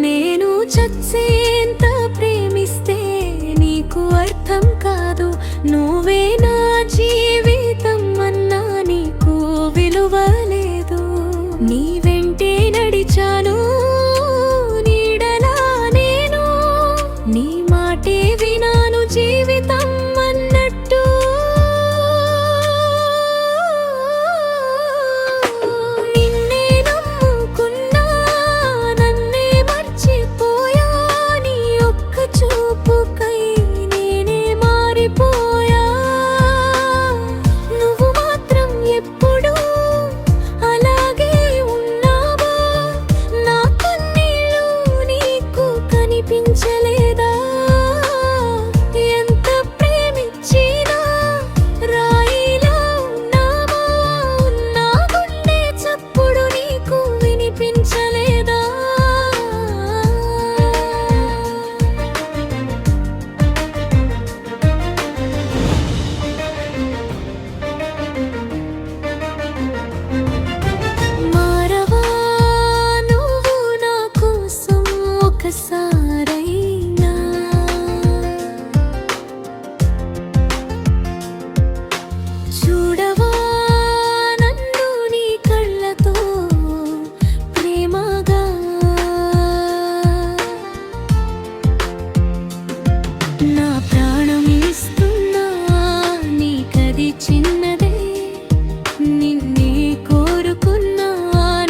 నేను చచ్చేంత ప్రేమిస్తే నీకు అర్థం కాదు. నువ్వే నా జీవితం అన్నా నీకు విలువ లేదు. నీ వెంటే నడిచాను నీడలా నేను, నీ మాటే వినాను జీవితం అన్నట్టు. నిన్నే నమ్ముకున్నా నన్నే మర్చిపోయా, నీ ఒక్క చూపుకై నేనే మారిపోయా. నువ్వు మాత్రం ఎప్పుడు అలాగే ఉన్నావా? నా కన్నీళ్ళు నీకు కనిపించలేదా? ఎంత ప్రేమించినా రాయిలా ఉన్నావా? నా గుండె చప్పుడు నీకు వినిపించలేదా? మారవా నువ్వు నా కోసం ఒకసారైనా? చూడవా నన్ను నీ కళ్ళతో ప్రేమగా? నా ప్రాణం ఇస్తున్నా నీకది చిన్నదే. నిన్నే కోరుకున్నా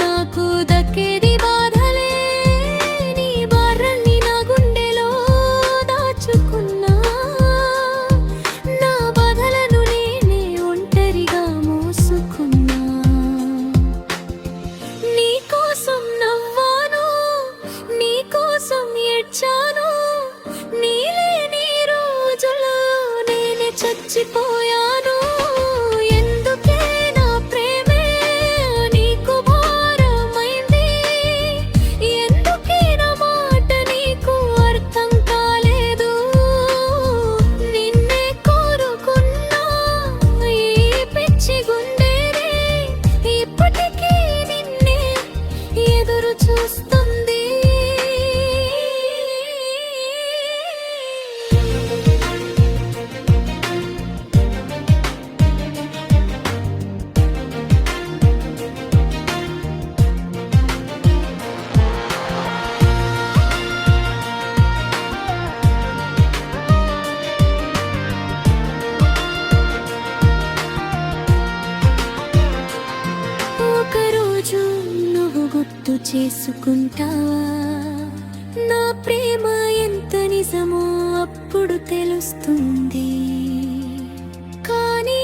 నాకు దక్కేది బాధలే. నీ భారాన్ని నా గుండెలో దాచుకున్నా, నా బాధలను నేనే ఒంటరిగా మోసుకున్నా. నీ కోసం నవ్వాను, నీ కోసం ఏడ్చాను, నీ లేని రోజుల్లో నేనే చచ్చిపోయాను. ఎందుకే నా ప్రేమే నీకు భారమైంది? ఎందుకే నా మాట నీకు అర్థం కాలేదు? నిన్నే కోరుకున్నా ఈ పిచ్చి గుండెనే ఇప్పటికీ నిన్నే ఎదురు చూస్తుంది. ఒకరోజు నువ్వు గుర్తు చేసుకుంటావా? నా ప్రేమ ఎంత నిజమో అప్పుడు తెలుస్తుంది. కానీ